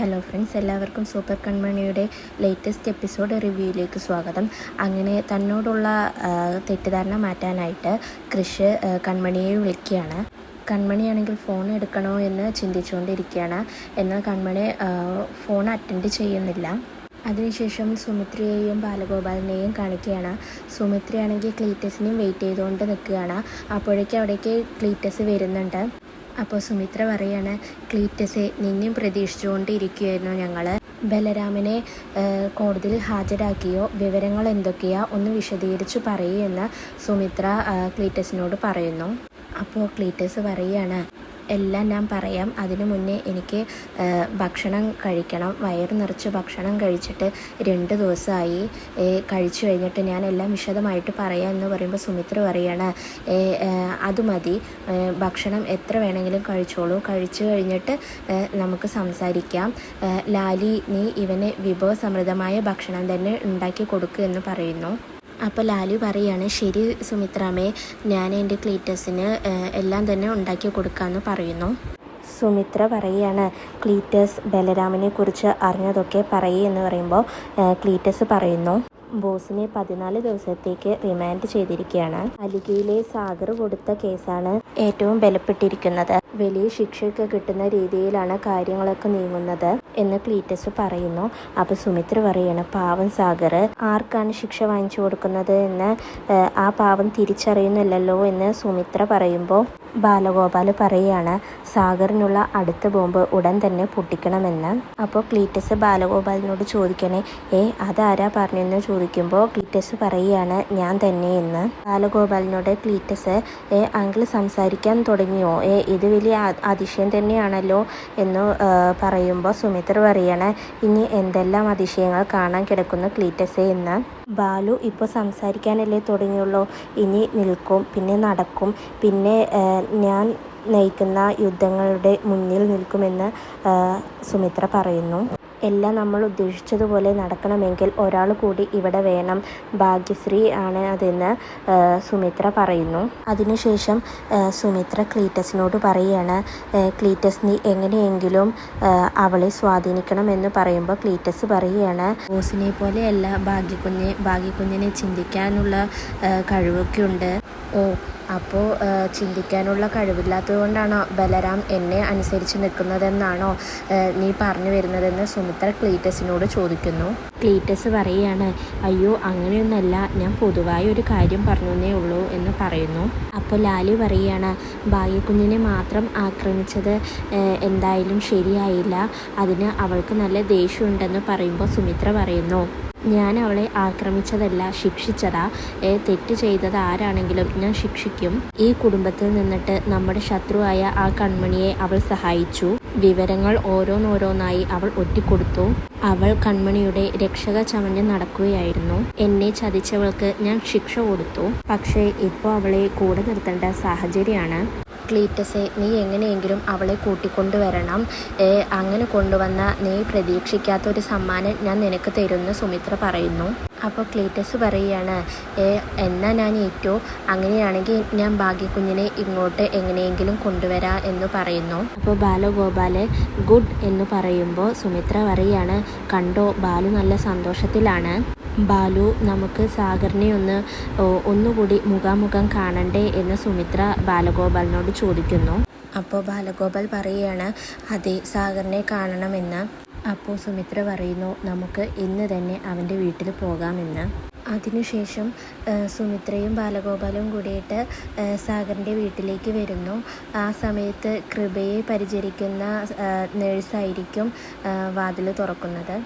Hello friends, എല്ലാവർക്കും super കൺമണിയുടെ latest episode റിവ്യൂയിലേക്ക് സ്വാഗതം. അങ്ങനെ തന്നോടുള്ള തെറ്റിദ്ധാരണ മാറ്റാനായിട്ട് കൃഷ് കൺമണിയെ വിളിക്കുകയാണ്. കൺമണിയാണെങ്കിൽ ഫോൺ എടുക്കണോ എന്ന് ചിന്തിച്ചുകൊണ്ടിരിക്കുകയാണ്. എന്നാൽ കൺമണി ഫോൺ അറ്റൻഡ് ചെയ്യുന്നില്ല. അതിനുശേഷം സുമിത്രയെയും ബാലഗോപാലിനെയും കാണിക്കുകയാണ്. സുമിത്രയാണെങ്കിൽ ക്ലീറ്റസിനെയും വെയിറ്റ് ചെയ്തുകൊണ്ട് നിൽക്കുകയാണ്. അപ്പോഴേക്കും അവിടേക്ക് ക്ലീറ്റസ് വരുന്നുണ്ട്. അപ്പോൾ സുമിത്ര പറയാണ്, ക്ലീറ്റസെ നിന്നെയും പ്രതീക്ഷിച്ചുകൊണ്ടിരിക്കുകയായിരുന്നു ഞങ്ങൾ. ബലരാമനെ കോടതിയിൽ ഹാജരാക്കിയോ, വിവരങ്ങൾ എന്തൊക്കെയാ ഒന്ന് വിശദീകരിച്ച് പറയുമെന്ന് സുമിത്ര ക്ലീറ്റസിനോട് പറയുന്നു. അപ്പോൾ ക്ലീറ്റസ് പറയാണ്, എല്ലാം ഞാൻ പറയാം, അതിനു മുന്നേ എനിക്ക് ഭക്ഷണം കഴിക്കണം. വയറ് നിറച്ച് ഭക്ഷണം കഴിച്ചിട്ട് 2 ദിവസമായി. കഴിച്ചു കഴിഞ്ഞിട്ട് ഞാൻ എല്ലാം വിശദമായിട്ട് പറയാം എന്ന് പറയുമ്പോൾ സുമിത്ര പറയാണ്, അത് മതി, ഭക്ഷണം എത്ര വേണമെങ്കിലും കഴിച്ചോളൂ, കഴിച്ചു കഴിഞ്ഞിട്ട് നമുക്ക് സംസാരിക്കാം. ലാലി, നീ ഇവന് വിഭവസമൃദ്ധമായ ഭക്ഷണം തന്നെ ഉണ്ടാക്കി കൊടുക്കുക എന്ന് പറയുന്നു. അപ്പോൾ ലാലു പറയാണ്, ശരി സുമിത്രാമേ, ഞാൻ എൻ്റെ ക്ലീറ്റസിന് എല്ലാം തന്നെ ഉണ്ടാക്കി കൊടുക്കാമെന്ന് പറയുന്നു. സുമിത്ര പറയാണ്, ക്ലീറ്റസ് ബലരാമനെ കുറിച്ച് അറിഞ്ഞതൊക്കെ എന്ന് പറയുമ്പോൾ ക്ലീറ്റസ് പറയുന്നു, ബോസിനെ 14 ദിവസത്തേക്ക് റിമാൻഡ് ചെയ്തിരിക്കുകയാണ്. അലിഗയിലെ സാഗർ കൊടുത്ത കേസാണ് ഏറ്റവും ബലപ്പെട്ടിരിക്കുന്നത്. വലിയ ശിക്ഷയൊക്കെ കിട്ടുന്ന രീതിയിലാണ് കാര്യങ്ങളൊക്കെ നീങ്ങുന്നത് എന്ന് ക്ലീറ്റസ് പറയുന്നു. അപ്പോൾ സുമിത്ര പറയാണ്, പാവം സാഗർ, ആർക്കാണ് ശിക്ഷ വാങ്ങിച്ചു കൊടുക്കുന്നത് എന്ന് ആ പാവം തിരിച്ചറിയുന്നില്ലല്ലോ എന്ന് സുമിത്ര പറയുമ്പോൾ ബാലഗോപാൽ പറയാണ്, സാഗറിനുള്ള അടുത്ത ബോംബ് ഉടൻ തന്നെ പൊട്ടിക്കണമെന്ന്. അപ്പോൾ ക്ലീറ്റസ് ബാലഗോപാലിനോട് ചോദിക്കണേ, അതാരാ പറഞ്ഞെന്ന് ചോദിക്കുമ്പോൾ ക്ലീറ്റസ് പറയുകയാണ്, ഞാൻ തന്നെ എന്ന്. ബാലഗോപാലിനോട് ക്ലീറ്റസ്, അങ്കിൾ സംസാരിക്കാൻ തുടങ്ങിയോ, ഇത് വലിയ അതിശയം തന്നെയാണല്ലോ എന്ന് പറയുമ്പോൾ സുമിത്ര പറയാണ്, ഇനി എന്തെല്ലാം അതിശയങ്ങൾ കാണാൻ കിടക്കുന്നു ക്ലീറ്റസെ എന്ന്. ബാലു ഇപ്പോൾ സംസാരിക്കാനല്ലേ തുടങ്ങിയുള്ളൂ, ഇനി നിൽക്കും, പിന്നെ നടക്കും, പിന്നെ ഞാൻ നയിക്കുന്ന യുദ്ധങ്ങളുടെ മുന്നിൽ നിൽക്കുമെന്ന് സുമിത്ര പറയുന്നു. എല്ലാം നമ്മൾ ഉദ്ദേശിച്ചതുപോലെ നടക്കണമെങ്കിൽ ഒരാൾ കൂടി ഇവിടെ വേണം, ഭാഗ്യശ്രീ ആണ് അതെന്ന് സുമിത്ര പറയുന്നു. അതിനുശേഷം സുമിത്ര ക്ലീറ്റസിനോട് പറയുകയാണ്, ക്ലീറ്റസ് നീ എങ്ങനെയെങ്കിലും അവളെ സ്വാധീനിക്കണം എന്ന് പറയുമ്പോൾ ക്ലീറ്റസ് പറയുകയാണ്, ബോസിനെ പോലെയല്ല ഭാഗ്യക്കുഞ്ഞിനെ ചിന്തിക്കാനുള്ള കഴിവൊക്കെ ഉണ്ട്. അപ്പോൾ ചിന്തിക്കാനുള്ള കഴിവില്ലാത്തത് കൊണ്ടാണോ ബലരാം എന്നെ അനുസരിച്ച് നിൽക്കുന്നതെന്നാണോ നീ പറഞ്ഞു വരുന്നതെന്ന് സുമിത്ര ക്ലീറ്റസിനോട് ചോദിക്കുന്നു. ക്ലീറ്റസ് പറയുകയാണ്, അയ്യോ അങ്ങനെയൊന്നല്ല, ഞാൻ പൊതുവായ ഒരു കാര്യം പറഞ്ഞേ ഉള്ളൂ എന്ന് പറയുന്നു. അപ്പോൾ ലാലി പറയുകയാണ്, ഭാഗ്യക്കുഞ്ഞിനെ മാത്രം ആക്രമിച്ചത് എന്തായാലും ശരിയായില്ല, അതിന് അവൾക്ക് നല്ല ദേഷ്യമുണ്ടെന്ന് പറയുമ്പോൾ സുമിത്ര പറയുന്നു, ഞാൻ അവളെ ആക്രമിച്ചതല്ല, ശിക്ഷിച്ചതാ. തെറ്റ് ചെയ്തത് ആരാണെങ്കിലും ഞാൻ ശിക്ഷിക്കും. ഈ കുടുംബത്തിൽ നിന്നിട്ട് നമ്മുടെ ശത്രുവായ ആ കൺമണിയെ അവൾ സഹായിച്ചു. വിവരങ്ങൾ ഓരോന്നോരോന്നായി അവൾ ഒറ്റിക്കൊടുത്തു. അവൾ കൺമണിയുടെ രക്ഷക ചമഞ്ഞ് നടക്കുകയായിരുന്നു. എന്നെ ചതിച്ചവൾക്ക് ഞാൻ ശിക്ഷ കൊടുത്തു. പക്ഷേ ഇപ്പോൾ അവളെ കൂടെ നിർത്തേണ്ട സാഹചര്യമാണ്. ക്ലീറ്റസെ, നീ എങ്ങനെയെങ്കിലും അവളെ കൂട്ടിക്കൊണ്ടുവരണം. അങ്ങനെ കൊണ്ടുവന്ന നീ പ്രതീക്ഷിക്കാത്ത ഒരു സമ്മാനം ഞാൻ നിനക്ക് തരുമെന്ന് സുമിത്ര പറയുന്നു. അപ്പോൾ ക്ലീറ്റസ് പറയുകയാണ്, എന്നാ ഞാൻ ഏറ്റു, അങ്ങനെയാണെങ്കിൽ ഞാൻ ഭാഗ്യക്കുഞ്ഞിനെ ഇങ്ങോട്ട് എങ്ങനെയെങ്കിലും കൊണ്ടുവരാം എന്ന് പറയുന്നു. അപ്പോൾ ബാലഗോപാൽ ഗുഡ് എന്ന് പറയുമ്പോൾ സുമിത്ര പറയുകയാണ്, കണ്ടോ ബാലു നല്ല സന്തോഷത്തിലാണ്. ബാലു, നമുക്ക് സാഗറിനെ ഒന്നുകൂടി മുഖാമുഖം കാണണ്ടേ എന്ന് സുമിത്ര ബാലഗോപാലിനോട് ചോദിക്കുന്നു. അപ്പോൾ ബാലഗോപാൽ പറയുകയാണ്, അതെ, സാഗറിനെ കാണണമെന്ന്. അപ്പോൾ സുമിത്ര പറയുന്നു, നമുക്ക് ഇന്ന് തന്നെ അവൻ്റെ വീട്ടിൽ പോകാമെന്ന്. അതിനുശേഷം സുമിത്രയും ബാലഗോപാലും കൂടിയിട്ട് സാഗറിൻ്റെ വീട്ടിലേക്ക് വരുന്നു. ആ സമയത്ത് കൃപയെ പരിചരിക്കുന്ന നേഴ്സായിരിക്കും വാതിൽ തുറക്കുന്നത്.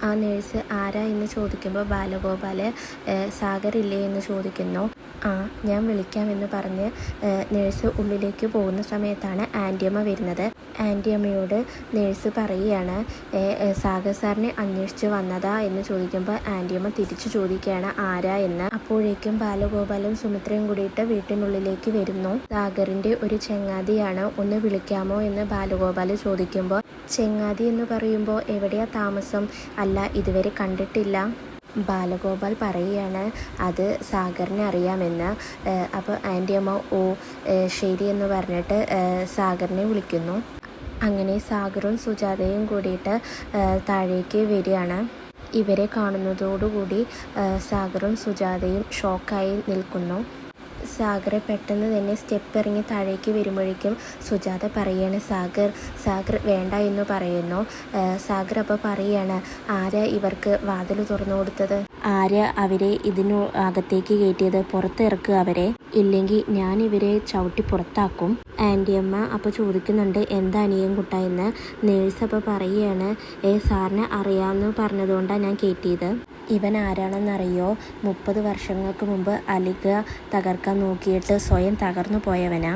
ആ നേഴ്സ് ആരാ എന്ന് ചോദിക്കുമ്പോൾ ബാലഗോപാൽ സാഗറില്ലേ എന്ന് ചോദിക്കുന്നു. ഞാൻ വിളിക്കാമെന്ന് പറഞ്ഞ് നേഴ്സ് ഉള്ളിലേക്ക് പോകുന്ന സമയത്താണ് ആൻറ്റിയമ്മ വരുന്നത്. ആൻറ്റിയമ്മയോട് നേഴ്സ് പറയുകയാണ്, സാഗർ സാറിനെ അന്വേഷിച്ച് വന്നതാ എന്ന് ചോദിക്കുമ്പോൾ ആൻറ്റിയമ്മ തിരിച്ചു ചോദിക്കുകയാണ് ആരാ എന്ന്. അപ്പോഴേക്കും ബാലഗോപാലും സുമിത്രയും കൂടിയിട്ട് വീട്ടിനുള്ളിലേക്ക് വരുന്നു. സാഗറിൻ്റെ ഒരു ചങ്ങാതിയാണ്, ഒന്ന് വിളിക്കാമോ എന്ന് ബാലഗോപാൽ ചോദിക്കുമ്പോൾ, ചങ്ങാതി എന്ന് പറയുമ്പോൾ എവിടെയാ താമസം, അല്ല ഇതുവരെ കണ്ടിട്ടില്ല. ബാലഗോപാൽ പറയുകയാണ്, അത് സാഗറിനെ അറിയാമെന്ന്. അപ്പോൾ ആൻറ്റിയമ്മ ശരി എന്ന് പറഞ്ഞിട്ട് സാഗറിനെ വിളിക്കുന്നു. അങ്ങനെ സാഗറും സുജാതയും കൂടിയിട്ട് താഴേക്ക് വരികയാണ്. ഇവരെ കാണുന്നതോടുകൂടി സാഗറും സുജാതയും ഷോക്കായി നിൽക്കുന്നു. സാഗറെ പെട്ടെന്ന് തന്നെ സ്റ്റെപ്പ് ഇറങ്ങി താഴേക്ക് വരുമ്പോഴേക്കും സുജാത പറയാണ് സാഗർ വേണ്ട എന്ന് പറയുന്നു. സാഗർ അപ്പോൾ പറയാണ്, ആരാ ഇവർക്ക് വാതിൽ തുറന്നു കൊടുത്തത്? ആരാ അവരെ ഇതിനു അകത്തേക്ക് കയറ്റിയത്? പുറത്തിറക്കുക അവരെ, ഇല്ലെങ്കിൽ ഞാൻ ഇവരെ ചവിട്ടി പുറത്താക്കും. ആൻറ്റിയമ്മ അപ്പോൾ ചോദിക്കുന്നുണ്ട്, എന്താ അനിയൻ കുട്ട എന്ന്. നേഴ്സ് അപ്പോൾ പറയുകയാണ്, സാറിനെ അറിയാമെന്ന് പറഞ്ഞതുകൊണ്ടാണ് ഞാൻ കയറ്റിയത്. ഇവൻ ആരാണെന്നറിയോ? 30 വർഷങ്ങൾക്ക് മുമ്പ് അലിഗ തകർക്കാൻ നോക്കിയിട്ട് സ്വയം തകർന്നു പോയവനാ.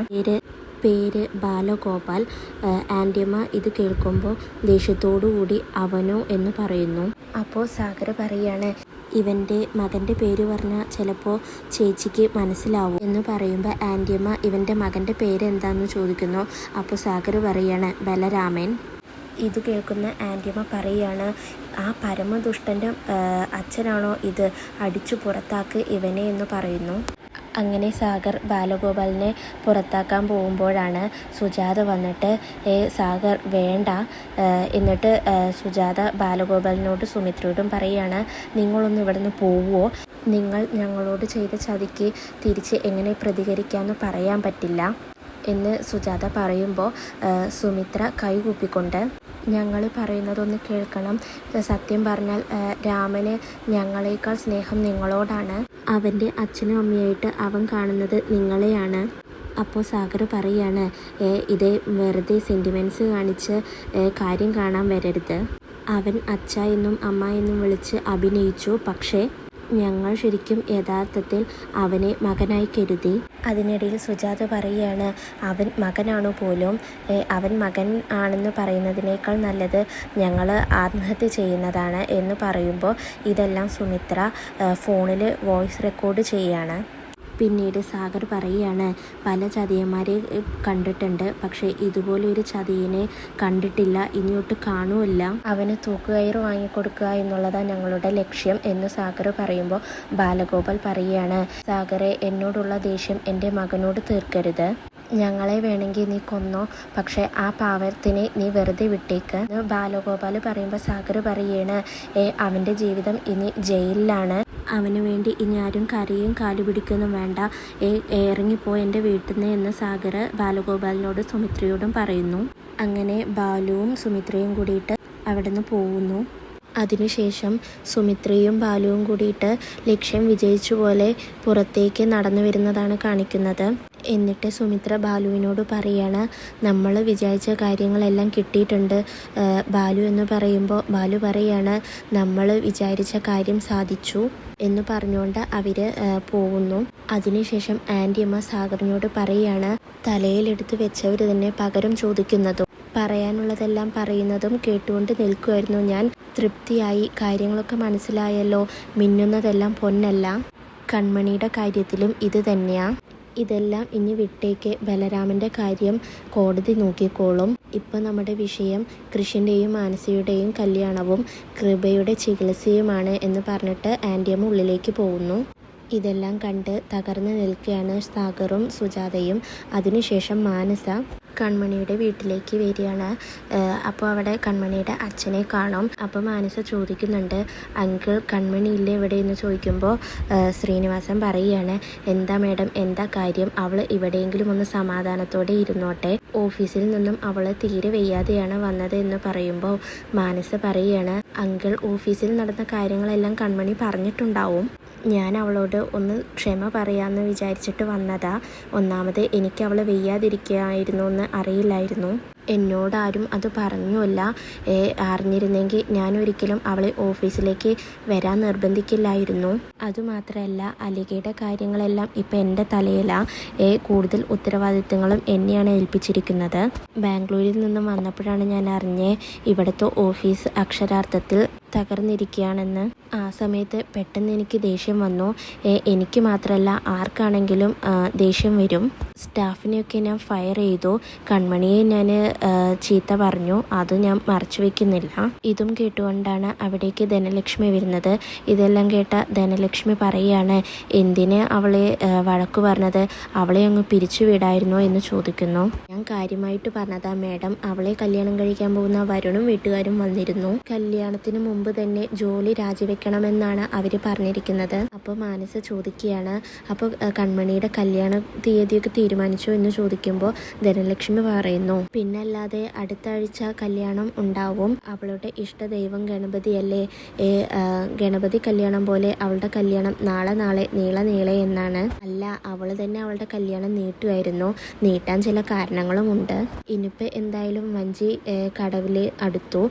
പേര് ബാലഗോപാൽ. ആൻറ്റിയമ്മ ഇത് കേൾക്കുമ്പോൾ ദേഷ്യത്തോടുകൂടി അവനോ എന്ന് പറയുന്നു. അപ്പോൾ സാഗർ പറയാണ്, ഇവൻ്റെ മകൻ്റെ പേര് പറഞ്ഞാൽ ചിലപ്പോൾ ചേച്ചിക്ക് മനസ്സിലാവും എന്ന് പറയുമ്പോൾ ആൻറ്റിയമ്മ ഇവൻ്റെ മകൻ്റെ പേര് എന്താണെന്ന് ചോദിക്കുന്നു. അപ്പോൾ സാഗർ പറയാണ്, ബലരാമൻ. ഇത് കേൾക്കുന്ന ആൻറ്റിയമ്മ പറയുകയാണ്, ആ പരമദുഷ്ടൻ്റെ അച്ഛനാണോ ഇത്? അടിച്ചു പുറത്താക്ക് ഇവനെ എന്ന് പറയുന്നു. അങ്ങനെ സാഗർ ബാലഗോപാലിനെ പുറത്താക്കാൻ പോകുമ്പോഴാണ് സുജാത വന്നിട്ട്, സാഗർ വേണ്ട. എന്നിട്ട് സുജാത ബാലഗോപാലിനോട് സുമിത്രയോടും പറയുകയാണ്, നിങ്ങളൊന്ന് ഇവിടുന്ന് പോവുമോ? നിങ്ങൾ ഞങ്ങളോട് ചെയ്ത ചതിക്ക് തിരിച്ച് എങ്ങനെ പ്രതികരിക്കാമെന്ന് പറയാൻ പറ്റില്ല എന്ന് സുജാത പറയുമ്പോൾ സുമിത്ര കൈകൂപ്പിക്കൊണ്ട്, ഞങ്ങൾ പറയുന്നതൊന്ന് കേൾക്കണം. സത്യം പറഞ്ഞാൽ രാമന് ഞങ്ങളേക്കാൾ സ്നേഹം നിങ്ങളോടാണ്. അവൻ്റെ അച്ഛനും അമ്മയായിട്ട് അവൻ കാണുന്നത് നിങ്ങളെയാണ്. അപ്പോൾ സാഗർ പറയാണ്, ഇതേ വെറുതെ സെൻറ്റിമെൻറ്റ്സ് കാണിച്ച് കാര്യം കാണാൻ വരരുത്. അവൻ അച്ഛ എന്നും അമ്മ എന്നും വിളിച്ച് അഭിനയിച്ചു, പക്ഷേ ഞങ്ങൾ ശരിക്കും യഥാർത്ഥത്തിൽ അവനെ മകനായി കരുതി. അതിനിടയിൽ സുജാത പറയുകയാണ്, അവൻ മകനാണു പോലും. അവൻ മകൻ ആണെന്ന് പറയുന്നതിനേക്കാൾ നല്ലത് ഞങ്ങൾ ആത്മഹത്യ ചെയ്യുന്നതാണ് എന്ന് പറയുമ്പോൾ ഇതെല്ലാം സുമിത്ര ഫോണിൽ വോയിസ് റെക്കോർഡ് ചെയ്യുകയാണ്. പിന്നീട് സാഗർ പറയുകയാണ്, പല ചതിയന്മാരെ കണ്ടിട്ടുണ്ട്, പക്ഷേ ഇതുപോലെ ഒരു ചതിയനെ കണ്ടിട്ടില്ല, ഇനിയൊട്ട് കാണുമില്ല. അവന് തൂക്കുകയറ് വാങ്ങിക്കൊടുക്കുക എന്നുള്ളതാണ് ഞങ്ങളുടെ ലക്ഷ്യം എന്ന് സാഗർ പറയുമ്പോൾ ബാലഗോപാൽ പറയുകയാണ്, സാഗറെ, എന്നോടുള്ള ദേഷ്യം എൻ്റെ മകനോട് തീർക്കരുത്. ഞങ്ങളെ വേണമെങ്കിൽ നീ കൊന്നോ, പക്ഷേ ആ പാവത്തിനെ നീ വെറുതെ വിട്ടേക്ക്. ബാലഗോപാൽ പറയുമ്പോൾ സാഗർ പറയാണ്, അവൻ്റെ ജീവിതം ഇനി ജയിലിലാണ്. അവന് വേണ്ടി ഇനി ആരും കരയും കാലു പിടിക്കൊന്നും വേണ്ട, ഇറങ്ങിപ്പോ എൻ്റെ വീട്ടിൽ നിന്ന് എന്ന് സാഗർ ബാലഗോപാലിനോട് സുമിത്രയോടും പറയുന്നു. അങ്ങനെ ബാലുവും സുമിത്രയും കൂടിയിട്ട് അവിടെ നിന്ന് പോകുന്നു. അതിനുശേഷം സുമിത്രയും ബാലുവും കൂടിയിട്ട് ലക്ഷ്യം വിജയിച്ച പോലെ പുറത്തേക്ക് നടന്നു വരുന്നതാണ് കാണിക്കുന്നത്. എന്നിട്ട് സുമിത്ര ബാലുവിനോട് പറയാണ്, നമ്മൾ വിചാരിച്ച കാര്യങ്ങളെല്ലാം കിട്ടിയിട്ടുണ്ട് ബാലു എന്ന് പറയുമ്പോൾ ബാലു പറയാണ്, നമ്മൾ വിചാരിച്ച കാര്യം സാധിച്ചു എന്ന് പറഞ്ഞുകൊണ്ട് അവർ പോകുന്നു. അതിനുശേഷം ആൻറ്റിയമ്മ സാഗറിനോട് പറയാണ്, തലയിലെടുത്ത് വെച്ചവർ തന്നെ പകരം ചോദിക്കുന്നതും പറയാനുള്ളതെല്ലാം പറയുന്നതും കേട്ടുകൊണ്ട് നിൽക്കുമായിരുന്നു ഞാൻ. തൃപ്തിയായി, കാര്യങ്ങളൊക്കെ മനസ്സിലായല്ലോ. മിന്നുന്നതെല്ലാം പൊന്നല്ല. കൺമണിയുടെ കാര്യത്തിലും ഇത് തന്നെയാണ്. ഇതെല്ലാം ഇനി വിട്ടേക്ക്, ബലരാമൻ്റെ കാര്യം കോടതി നോക്കിക്കോളും. ഇപ്പം നമ്മുടെ വിഷയം കൃഷിൻ്റെയും മാനസിയുടെയും കല്യാണവും കൃപയുടെ ചികിത്സയുമാണ് എന്ന് പറഞ്ഞിട്ട് ആൻറ്റിയമ്മ ഉള്ളിലേക്ക് പോകുന്നു. ഇതെല്ലാം കണ്ട് തകർന്നു നിൽക്കുകയാണ് സാഗറും സുജാതയും. അതിനുശേഷം മാനസ കൺമണിയുടെ വീട്ടിലേക്ക് വരികയാണ്. അപ്പോൾ അവിടെ കൺമണിയുടെ അച്ഛനെ കാണും. അപ്പോൾ മാനസ ചോദിക്കുന്നുണ്ട്, അങ്കിൾ കൺമണി ഇല്ലേ ഇവിടെ എന്ന് ചോദിക്കുമ്പോൾ ശ്രീനിവാസൻ പറയുകയാണ്, എന്താ മേഡം, എന്താ കാര്യം? അവൾ എവിടെയെങ്കിലും ഒന്ന് സമാധാനത്തോടെ ഇരുന്നോട്ടെ. ഓഫീസിൽ നിന്നും അവൾ തീരെ വയ്യാതെയാണ് വന്നത് എന്ന് പറയുമ്പോൾ മാനസ പറയുകയാണ്, അങ്കിൾ ഓഫീസിൽ നടന്ന കാര്യങ്ങളെല്ലാം കൺമണി പറഞ്ഞിട്ടുണ്ടാവും. ഞാൻ അവളോട് ഒന്ന് ക്ഷമ പറയാമെന്ന് വിചാരിച്ചിട്ട് വന്നതാ. ഒന്നാമത് എനിക്ക് അവൾ വയ്യാതിരിക്കുകയായിരുന്നു എന്ന് അറിയില്ലായിരുന്നു. എന്നോടാരും അത് പറഞ്ഞുമില്ല. അറിഞ്ഞിരുന്നെങ്കിൽ ഞാനൊരിക്കലും അവളെ ഓഫീസിലേക്ക് വരാൻ നിർബന്ധിക്കില്ലായിരുന്നു. അതുമാത്രമല്ല, അലികയുടെ കാര്യങ്ങളെല്ലാം ഇപ്പം എൻ്റെ തലയിലാണ്. കൂടുതൽ ഉത്തരവാദിത്തങ്ങളും എന്നെയാണ് ഏൽപ്പിച്ചിരിക്കുന്നത്. ബാംഗ്ലൂരിൽ നിന്നും വന്നപ്പോഴാണ് ഞാൻ അറിഞ്ഞേ ഇവിടുത്തെ ഓഫീസ് അക്ഷരാർത്ഥത്തിൽ തകർന്നിരിക്കുകയാണെന്ന്. ആ സമയത്ത് പെട്ടെന്ന് എനിക്ക് ദേഷ്യം വന്നു. എനിക്ക് മാത്രമല്ല ആർക്കാണെങ്കിലും ദേഷ്യം വരും. സ്റ്റാഫിനെയൊക്കെ ഞാൻ ഫയർ ചെയ്തു. കൺമണിയെ ഞാൻ ചീത്ത പറഞ്ഞു. അത് ഞാൻ മറച്ചു വെക്കുന്നില്ല. ഇതും കേട്ടുകൊണ്ടാണ് അവിടേക്ക് ധനലക്ഷ്മി വരുന്നത്. ഇതെല്ലാം കേട്ട ധനലക്ഷ്മി പറയുകയാണ്, എന്തിന് അവളെ വഴക്കു പറഞ്ഞത്? അവളെ അങ്ങ് പിരിച്ചു വിടായിരുന്നോ എന്ന് ചോദിക്കുന്നു. ഞാൻ കാര്യമായിട്ട് പറഞ്ഞതാ മേഡം, അവളെ കല്യാണം കഴിക്കാൻ പോകുന്ന വരുണും വീട്ടുകാരും വന്നിരുന്നു. കല്യാണത്തിന് മുമ്പ് തന്നെ ജോലി രാജിവെക്കണമെന്നാണ് അവർ പറഞ്ഞിരിക്കുന്നത്. അപ്പോൾ മാനസ ചോദിക്കുകയാണ്, അപ്പോൾ കൺമണിയുടെ കല്യാണ തീയതിയൊക്കെ തീരുമാനിച്ചു എന്ന് ചോദിക്കുമ്പോൾ ധനലക്ഷ്മി പറയുന്നു, പിന്നല്ലാതെ അടുത്ത ആഴ്ച കല്യാണം ഉണ്ടാവും. അവളുടെ ഇഷ്ട ദൈവം ഗണപതിയല്ലേ, ഗണപതി കല്യാണം പോലെ അവളുടെ കല്യാണം നാളെ നീളെ എന്നാണ്. അല്ല, അവൾ തന്നെ അവളുടെ കല്യാണം നീട്ടുമായിരുന്നു. നീട്ടാൻ ചില കാരണങ്ങളുമുണ്ട്. ഇനിയിപ്പോൾ എന്തായാലും വഞ്ചി കടവിൽ അടുത്തു.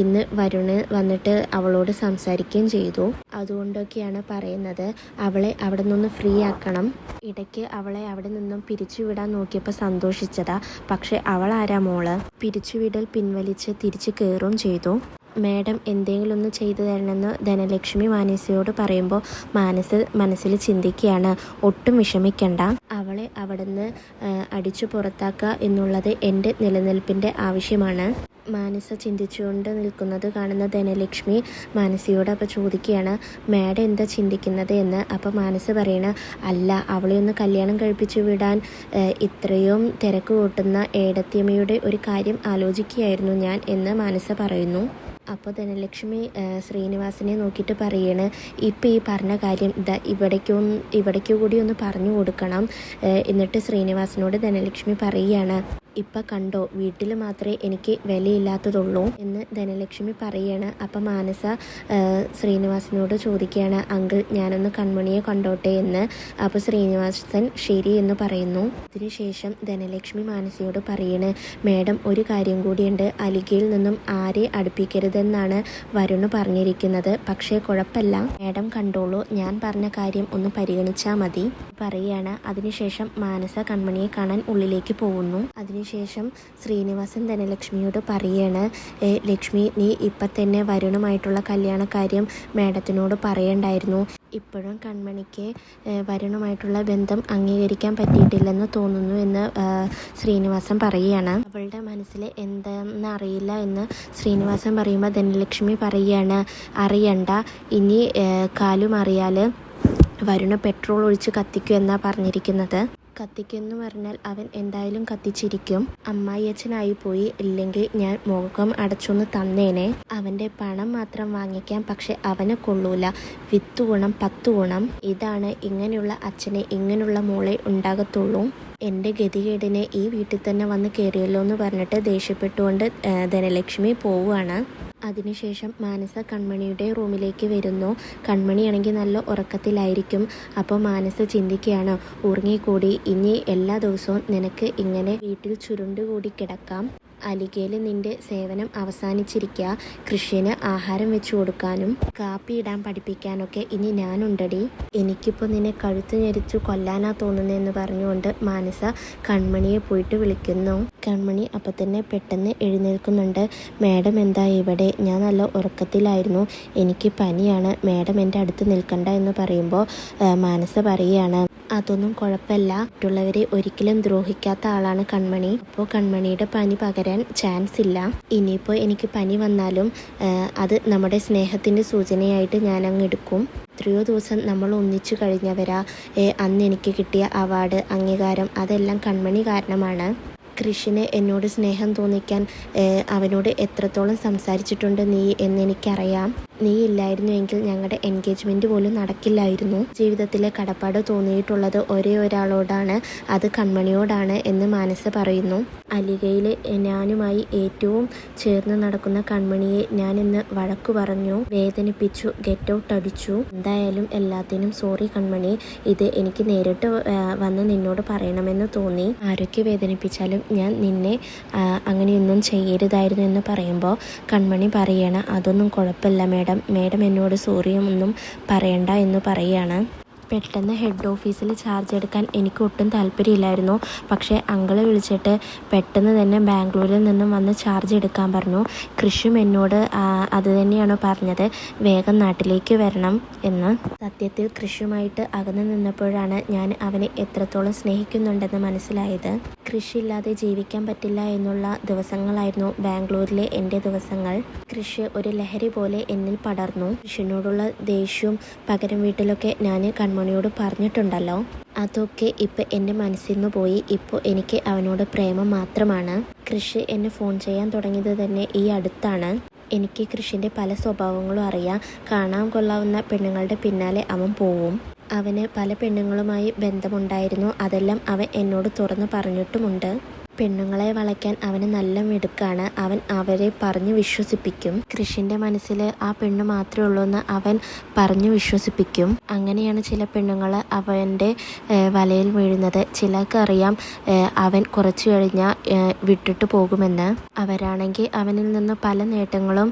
ഇന്ന് വരുണ് വന്നിട്ട് അവളോട് സംസാരിക്കുകയും ചെയ്തു. അതുകൊണ്ടൊക്കെയാണ് പറയുന്നത് അവളെ അവിടെ നിന്ന് ഫ്രീ ആക്കണം. ഇടയ്ക്ക് അവളെ അവിടെ നിന്നും പിരിച്ചുവിടാൻ നോക്കിയപ്പോൾ സന്തോഷിച്ചതാ. പക്ഷെ അവളാരാ മോള്? പിരിച്ചുവിടൽ പിൻവലിച്ച് തിരിച്ചു കയറുകയും ചെയ്തു. മേഡം എന്തെങ്കിലും ഒന്ന് ചെയ്തു തരണമെന്ന് ധനലക്ഷ്മി മാനസയോട് പറയുമ്പോൾ മനസ്സിൽ ചിന്തിക്കുകയാണ്, ഒട്ടും വിഷമിക്കണ്ട, അവളെ അവിടുന്ന് അടിച്ചു പുറത്താക്കുക എന്നുള്ളത് എൻ്റെ നിലനിൽപ്പിൻ്റെ ആവശ്യമാണ്. മാനസ ചിന്തിച്ചുകൊണ്ട് നിൽക്കുന്നത് കാണുന്ന ധനലക്ഷ്മി മാനസയോട് അപ്പോൾ ചോദിക്കുകയാണ്, മേഡം എന്താ ചിന്തിക്കുന്നത് എന്ന്. അപ്പോൾ മാനസ പറയണ, അല്ല, അവളെ ഒന്ന് കല്യാണം കഴിപ്പിച്ചു വിടാൻ ഇത്രയും തിരക്ക് കൂട്ടുന്ന ഏടത്തിയമ്മയുടെ ഒരു കാര്യം ആലോചിക്കുകയായിരുന്നു ഞാൻ എന്ന് മാനസ പറയുന്നു. അപ്പോൾ ധനലക്ഷ്മി ശ്രീനിവാസനെ നോക്കിയിട്ട് പറയാണ്, ഇപ്പം ഈ പറഞ്ഞ കാര്യം ഇവിടേക്ക് കൂടി ഒന്ന് പറഞ്ഞു കൊടുക്കണം. എന്നിട്ട് ശ്രീനിവാസനോട് ധനലക്ഷ്മി പറയുകയാണ്, ഇപ്പം കണ്ടോ, വീട്ടിൽ മാത്രമേ എനിക്ക് വിലയില്ലാത്തതുള്ളൂ എന്ന് ധനലക്ഷ്മി പറയാണ്. അപ്പം മാനസ ശ്രീനിവാസനോട് ചോദിക്കുകയാണ്, അങ്കിൾ ഞാനൊന്ന് കൺമണിയെ കണ്ടോട്ടെ എന്ന്. അപ്പോൾ ശ്രീനിവാസൻ ശരി എന്ന് പറയുന്നു. അതിനുശേഷം ധനലക്ഷ്മി മാനസയോട് പറയാണ്, മേഡം ഒരു കാര്യം കൂടിയുണ്ട്, അലിഗയിൽ നിന്നും ആരെ അടുപ്പിക്കരുതെന്നാണ് വരുണ് പറഞ്ഞിരിക്കുന്നത്. പക്ഷേ കുഴപ്പമില്ല, മേഡം കണ്ടോളൂ, ഞാൻ പറഞ്ഞ കാര്യം ഒന്ന് പരിഗണിച്ചാൽ മതി പറയാണ്. അതിനുശേഷം മാനസ കൺമണിയെ കാണാൻ ഉള്ളിലേക്ക് പോകുന്നു. ശേഷം ശ്രീനിവാസൻ ധനലക്ഷ്മിയോട് പറയാണ്, ലക്ഷ്മി നീ ഇപ്പം തന്നെ വരുണുമായിട്ടുള്ള കല്യാണക്കാര്യം മേഡത്തിനോട് പറയണ്ടായിരുന്നു. ഇപ്പോഴും കൺമണിക്ക് വരുണുമായിട്ടുള്ള ബന്ധം അംഗീകരിക്കാൻ പറ്റിയിട്ടില്ലെന്ന് തോന്നുന്നു എന്ന് ശ്രീനിവാസൻ പറയുകയാണ്. അവളുടെ മനസ്സിൽ എന്താണെന്ന് അറിയില്ല എന്ന് ശ്രീനിവാസൻ പറയുമ്പോൾ ധനലക്ഷ്മി പറയുകയാണ്, അറിയണ്ട, ഇനി കാലും അറിയാൽ വരുണ് പെട്രോൾ ഒഴിച്ച് കത്തിക്കും എന്നാണ് പറഞ്ഞിരിക്കുന്നത്. കത്തിക്കുമെന്ന് പറഞ്ഞാൽ അവൻ എന്തായാലും കത്തിച്ചിരിക്കും. അമ്മായിയച്ഛനായി പോയി, ഇല്ലെങ്കിൽ ഞാൻ മുഖം അടച്ചൊന്ന് തന്നേനെ. അവൻ്റെ പണം മാത്രം വാങ്ങിക്കാം, പക്ഷെ അവനെ കൊള്ളൂല. 10 ഗുണം 10 ഗുണം. ഇതാണ് ഇങ്ങനെയുള്ള അച്ഛനെ ഇങ്ങനെയുള്ള മോളെ ഉണ്ടാകത്തുള്ളൂ. എൻ്റെ ഗതികേടിനെ ഈ വീട്ടിൽ തന്നെ വന്ന് കയറിയല്ലോ എന്ന് പറഞ്ഞിട്ട് ദേഷ്യപ്പെട്ടുകൊണ്ട് ധനലക്ഷ്മി പോവുകയാണ്. അതിനുശേഷം മാനസ കൺമണിയുടെ റൂമിലേക്ക് വരുന്നു. കൺമണിയാണെങ്കിൽ നല്ല ഉറക്കത്തിലായിരിക്കും. അപ്പോൾ മാനസ ചിന്തിക്കുകയാണ്, ഉറങ്ങിക്കൂടി, ഇനി എല്ലാ ദിവസവും നിനക്ക് ഇങ്ങനെ വീട്ടിൽ ചുരുണ്ടുകൂടി കിടക്കാം. അലിഗയിൽ നിന്റെ സേവനം അവസാനിച്ചിരിക്കുക. കൃഷിന് ആഹാരം വെച്ചു കൊടുക്കാനും കാപ്പി ഇടാൻ പഠിപ്പിക്കാനൊക്കെ ഇനി ഞാനുണ്ടടി. എനിക്കിപ്പോൾ നിന്നെ കഴുത്ത് ഞെരിച്ചു കൊല്ലാനാ തോന്നുന്നതെന്ന് പറഞ്ഞുകൊണ്ട് മാനസ കൺമണിയെ പോയിട്ട് വിളിക്കുന്നു. കൺമണി അപ്പം തന്നെ പെട്ടെന്ന് എഴുന്നേൽക്കുന്നുണ്ട്. മേഡം എന്താ ഇവിടെ? ഞാൻ നല്ല ഉറക്കത്തിലായിരുന്നു, എനിക്ക് പനിയാണ്, മേഡം എൻ്റെ അടുത്ത് നിൽക്കണ്ട എന്ന് പറയുമ്പോൾ മാനസ പറയുകയാണ്, അതൊന്നും കുഴപ്പമില്ല, മറ്റുള്ളവരെ ഒരിക്കലും ദ്രോഹിക്കാത്ത ആളാണ് കൺമണി. അപ്പോൾ കൺമണിയുടെ പനി പകരാൻ ചാൻസ് ഇല്ല. ഇനിയിപ്പോൾ എനിക്ക് പനി വന്നാലും അത് നമ്മുടെ സ്നേഹത്തിൻ്റെ സൂചനയായിട്ട് ഞാൻ അങ്ങ് എടുക്കും. എത്രയോ ദിവസം നമ്മൾ ഒന്നിച്ചു കഴിഞ്ഞവരാ. അന്ന് എനിക്ക് കിട്ടിയ അവാർഡ്, അംഗീകാരം, അതെല്ലാം കൺമണി കാരണമാണ്. കൃഷിന് എന്നോട് സ്നേഹം തോന്നിക്കാൻ അവനോട് എത്രത്തോളം സംസാരിച്ചിട്ടുണ്ട് നീ എന്നെനിക്കറിയാം. നീ ഇല്ലായിരുന്നുവെങ്കിൽ ഞങ്ങളുടെ എൻഗേജ്മെൻറ്റ് പോലും നടക്കില്ലായിരുന്നു. ജീവിതത്തിലെ കടപ്പാട് തോന്നിയിട്ടുള്ളത് ഒരേ ഒരാളോടാണ്, അത് കൺമണിയോടാണ് എന്ന് മാനസ പറയുന്നു. അലിഗയിൽ ഞാനുമായി ഏറ്റവും ചേർന്ന് നടക്കുന്ന കൺമണിയെ ഞാൻ ഇന്ന് വഴക്കു പറഞ്ഞു, വേദനിപ്പിച്ചു, ഗെറ്റ് ഔട്ട് അടിച്ചു. എന്തായാലും എല്ലാത്തിനും സോറി കൺമണി. ഇത് എനിക്ക് നേരിട്ട് വന്ന് നിന്നോട് പറയണമെന്ന് തോന്നി. ആരൊക്കെ വേദനിപ്പിച്ചാലും ഞാൻ നിന്നെ അങ്ങനെയൊന്നും ചെയ്യരുതായിരുന്നു എന്ന് പറയുമ്പോൾ കൺമണി പറയാണ്, അതൊന്നും കുഴപ്പമില്ല മേഡം, മേഡം എന്നോട് സോറിയൊന്നും പറയണ്ട എന്ന് പറയുകയാണ്. പെട്ടെന്ന് ഹെഡ് ഓഫീസിൽ ചാർജ് എടുക്കാൻ എനിക്ക് ഒട്ടും താല്പര്യമില്ലായിരുന്നു. പക്ഷേ അങ്കിള് വിളിച്ചിട്ട് പെട്ടെന്ന് തന്നെ ബാംഗ്ലൂരിൽ നിന്നും വന്ന് ചാർജ് എടുക്കാൻ പറഞ്ഞു. കൃഷും എന്നോട് അത് തന്നെയാണ് പറഞ്ഞത്, വേഗം നാട്ടിലേക്ക് വരണം എന്ന്. സത്യത്തിൽ കൃഷുമായിട്ട് അകന്നു നിന്നപ്പോഴാണ് ഞാൻ അവനെ എത്രത്തോളം സ്നേഹിക്കുന്നുണ്ടെന്ന് മനസ്സിലായത്. കൃഷിയില്ലാതെ ജീവിക്കാൻ പറ്റില്ല എന്നുള്ള ദിവസങ്ങളായിരുന്നു ബാംഗ്ലൂരിലെ എൻ്റെ ദിവസങ്ങൾ. കൃഷി ഒരു ലഹരി പോലെ എന്നിൽ പടർന്നു. കൃഷിനോടുള്ള ദേഷ്യവും പകരം വീട്ടിലൊക്കെ ഞാൻ കൺമണിയോട് പറഞ്ഞിട്ടുണ്ടല്ലോ, അതൊക്കെ ഇപ്പം എൻ്റെ മനസ്സിൽ നിന്ന് പോയി. ഇപ്പോൾ എനിക്ക് അവനോട് പ്രേമം മാത്രമാണ്. കൃഷി എന്നെ ഫോൺ ചെയ്യാൻ തുടങ്ങിയത് തന്നെ ഈ അടുത്താണ്. എനിക്ക് കൃഷിൻ്റെ പല സ്വഭാവങ്ങളും അറിയാം. കാണാൻ കൊള്ളാവുന്ന പെണ്ണുങ്ങളുടെ പിന്നാലെ അവൻ പോവും. അവന് പല പെണ്ണുങ്ങളുമായി ബന്ധമുണ്ടായിരുന്നു. അതെല്ലാം അവൻ എന്നോട് തുറന്നു പറഞ്ഞിട്ടുമുണ്ട്. പെണ്ണുങ്ങളെ വളയ്ക്കാൻ അവന് നല്ല മിടുക്കാണ്. അവൻ അവരെ പറഞ്ഞു വിശ്വസിപ്പിക്കും. കൃഷിൻ്റെ മനസ്സിൽ ആ പെണ്ണ് മാത്രമേ ഉള്ളൂ എന്ന് അവൻ പറഞ്ഞു വിശ്വസിപ്പിക്കും. അങ്ങനെയാണ് ചില പെണ്ണുങ്ങൾ അവൻ്റെ വലയിൽ വീഴുന്നത്. ചിലർക്കറിയാം അവൻ കുറച്ചു കഴിഞ്ഞാൽ വിട്ടിട്ട് പോകുമെന്ന്. അവരാണെങ്കിൽ അവനിൽ നിന്ന് പല നേട്ടങ്ങളും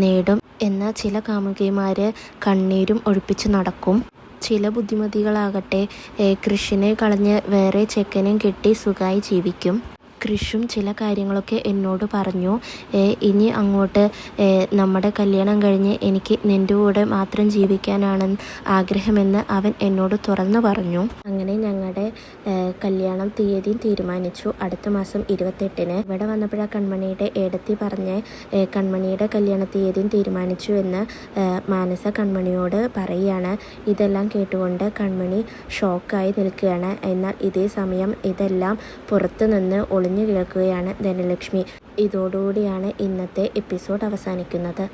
നേടും. എന്നാൽ ചില കാമുകിമാർ കണ്ണീരും ഒഴിപ്പിച്ച് നടക്കും. ചില ബുദ്ധിമതികളാകട്ടെ കൃഷിനെ കളഞ്ഞ് വേറെ ചെക്കനും കെട്ടി സുഖമായി ജീവിക്കും. കൃഷും ചില കാര്യങ്ങളൊക്കെ എന്നോട് പറഞ്ഞു. ഇനി അങ്ങോട്ട് നമ്മുടെ കല്യാണം കഴിഞ്ഞ് എനിക്ക് നിൻ്റെ കൂടെ മാത്രം ജീവിക്കാനാണ് ആഗ്രഹമെന്ന് അവൻ എന്നോട് തുറന്നു പറഞ്ഞു. അങ്ങനെ ഞങ്ങളുടെ കല്യാണം തീയതിയും തീരുമാനിച്ചു. അടുത്ത മാസം 28-ന്. ഇവിടെ വന്നപ്പോഴാണ് കൺമണിയുടെ ഏടത്തി പറഞ്ഞ് കൺമണിയുടെ കല്യാണ തീയതിയും തീരുമാനിച്ചു എന്ന് മാനസ കൺമണിയോട് പറയുകയാണ്. ഇതെല്ലാം കേട്ടുകൊണ്ട് കൺമണി ഷോക്കായി നിൽക്കുകയാണ്. എന്നാൽ ഇതേ സമയം ഇതെല്ലാം പുറത്തു നിന്ന് ഒളിഞ്ഞു കേൾക്കുകയാണ് ധനലക്ഷ്മി. ഇതോടുകൂടിയാണ് ഇന്നത്തെ എപ്പിസോഡ് അവസാനിക്കുന്നത്.